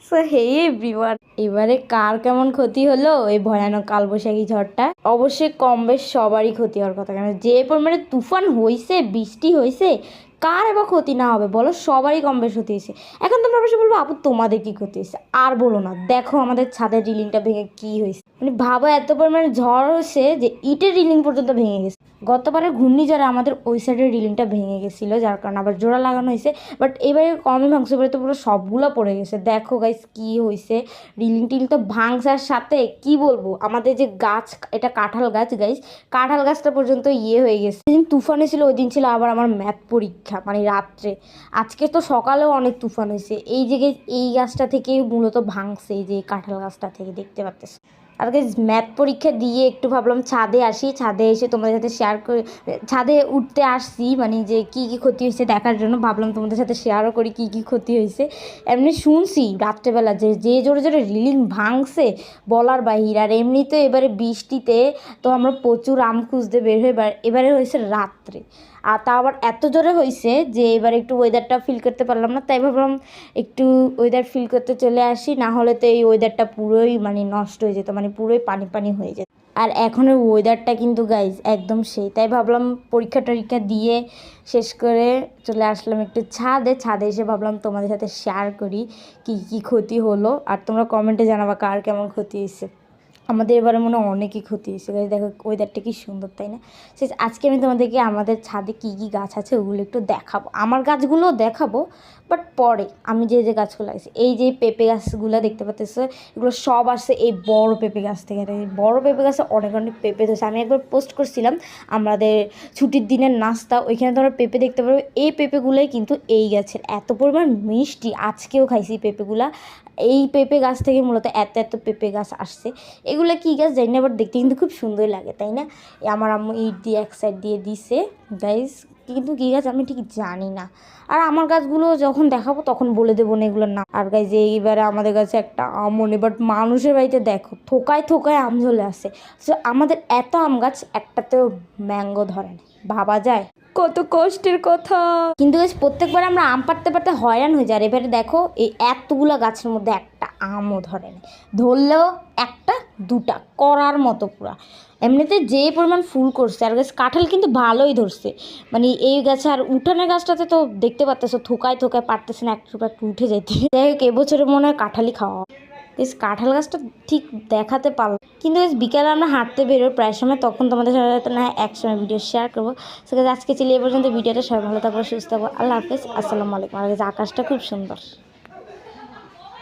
So hey everyone, এবারে কার কেমন ক্ষতি হলো এই ভয়ানক কালবৈশাখী ঝড়টা? অবশ্যই কম বেশ সবারই ক্ষতি হওয়ার কথা, কারণ যে পরিমাণে তুফান হয়েছে, বৃষ্টি হয়েছে, কার এবার ক্ষতি না হবে বলো? সবারই কম বেশ ক্ষতি হয়েছে। এখন তোমরা অবশ্যই বলবো আপু তোমাদের কি ক্ষতি হয়েছে? আর বলো না, দেখো আমাদের ছাদের রিলিংটা ভেঙে কি হয়েছে। মানে ভাবো, এত পরিমাণে ঝড় হয়েছে যে ইটের রিলিং পর্যন্ত ভেঙে গেছে। গতবারের ঘূর্ণিঝড়ে আমাদের ওই সাইডের রিলিংটা ভেঙে গেছিলো, যার কারণে আবার জোড়া লাগানো হয়েছে। বাট এবারে কমই ভাঙছে, এবারে তো পুরো সবগুলো পড়ে গেছে। দেখো গাইস কি হয়েছে, রিলিং টিলিং তো ভাঙসার সাথে কি বলবো, আমাদের যে গাছ, এটা কাঁঠাল গাছ গাইস, কাঁঠাল গাছটা পর্যন্ত হয়ে গেছে। যেদিন তুফানে ছিল ওই দিন ছিল আবার আমার ম্যাথ পরীক্ষা, মানে রাত্রে। আজকে তো সকালেও অনেক তুফান হয়েছে। এই যে এই গাছটা থেকেই মূলত ভাঙছে, এই যে কাঁঠাল গাছটা থেকে দেখতে পাচ্তেছে। আর ম্যাথ পরীক্ষা দিয়ে একটু ভাবলাম ছাদে আসি, ছাদে এসে তোমাদের সাথে শেয়ার করে, ছাদে উঠতে আসছি মানে যে কী কী ক্ষতি হয়েছে দেখার জন্য। ভাবলাম তোমাদের সাথে শেয়ারও করি কী কী ক্ষতি হয়েছে। এমনি শুনছি রাত্রেবেলা যে যে জোরে জোরে রিলিং ভাঙছে বলার বাহির। আর এমনিতে এবারে বৃষ্টিতে তো আমরা প্রচুর আম খুঁজতে বের হয়ে, এবারে হয়েছে রাত্রে। আর তা আবার এত জোরে হয়েছে যে এবার একটু ওয়েদারটা ফিল করতে পারলাম না, তাই ভাবলাম একটু ওয়েদার ফিল করতে চলে আসি, না হলে তো এই ওয়েদারটা পুরোই মানে নষ্ট হয়ে যেত, মানে পুরোই পানি পানি হয়ে যেত। আর এখনের ওয়েদারটা কিন্তু গাইজ একদম সেই, তাই ভাবলাম পরীক্ষা টরীক্ষা দিয়ে শেষ করে চলে আসলাম একটু ছাদে। ছাদে এসে ভাবলাম তোমাদের সাথে শেয়ার করি কী কী ক্ষতি হলো, আর তোমরা কমেন্টে জানাবা কার কেমন ক্ষতি হয়েছে। আমাদের এবারে মনে হয় অনেকই ক্ষতি হয়েছে। দেখো ওয়েদারটা কি সুন্দর, তাই না? সে আজকে আমি তোমাদেরকে আমাদের ছাদে কী কী গাছ আছে ওগুলো একটু দেখাবো, আমার গাছগুলোও দেখাবো, বাট পরে আমি যে যে গাছগুলো আছে, এই যে পেঁপে গাছগুলো দেখতে পাচ্ছ, এগুলো সব আসছে এই বড় পেঁপে গাছ থেকে। এই বড় পেঁপে গাছে অনেক অনেক পেঁপে ধরছে। আমি একবার পোস্ট করছিলাম আমাদের ছুটির দিনের নাস্তা, ওইখানে তোমরা পেঁপে দেখতে পারো। এই পেঁপেগুলোই কিন্তু এই গাছের, এত পরিমাণ মিষ্টি। আজকেও খাইছি পেঁপেগুলা। এই পেঁপে গাছ থেকে মূলত এত এত পেঁপে গাছ আসছে। এগুলো কী গাছ জানি না, বাট দেখতে কিন্তু খুব সুন্দর লাগে, তাই না? আমার আম্মু ইট দিয়ে এক সাইড দিয়ে দিছে গাইস, কিন্তু কী গাছ আমি ঠিক জানি না। আর আমার গাছগুলো যখন দেখাবো তখন বলে দেবো না এগুলোর নাম। আর গাইজ এইবারে আমাদের কাছে একটা আমও নেই, বাট মানুষের বাড়িতে দেখো থোকায় থোকায় আম চলে আসে। তো আমাদের এত আম গাছ, একটাতেও ম্যাঙ্গো ধরে না, ভাবা যায় কত কষ্টের কথা। কিন্তু গাছ প্রত্যেকবার আমরা আম পাড়তে পারতে হয়রান হয়ে যায়। এবারে দেখো এই এতগুলো গাছের মধ্যে একটা আমও ধরে না, ধরলেও একটা দুটা করার মতো পুরা। এমনিতে যে পরিমাণ ফুল করছে, আর গাছ কাঁঠাল কিন্তু ভালোই ধরছে। মানে এই গাছে আর উঠানের গাছটাতে তো দেখতে পাচ্তেছো থোকায় থোকায় পারতেছে না একটু একটু উঠে যেতে। যাই হোক এবছরে মনে হয় কাঁঠালই খাওয়া। বেশ কাঁঠাল গাছটা ঠিক দেখাতে পারলাম, কিন্তু বেশ বিকালে আমরা হাঁটতে বেরোই প্রায় সময়, তখন তোমাদের সাথে না এক সময় ভিডিও শেয়ার করবো। সেক্ষেত্রে আজকে চলে এ পর্যন্ত ভিডিওটা। সবাই ভালো থাকবো, সুস্থ থাকবো, আল্লাহ হাফেজ, আসসালামু আলাইকুম। আর আকাশটা খুব সুন্দর।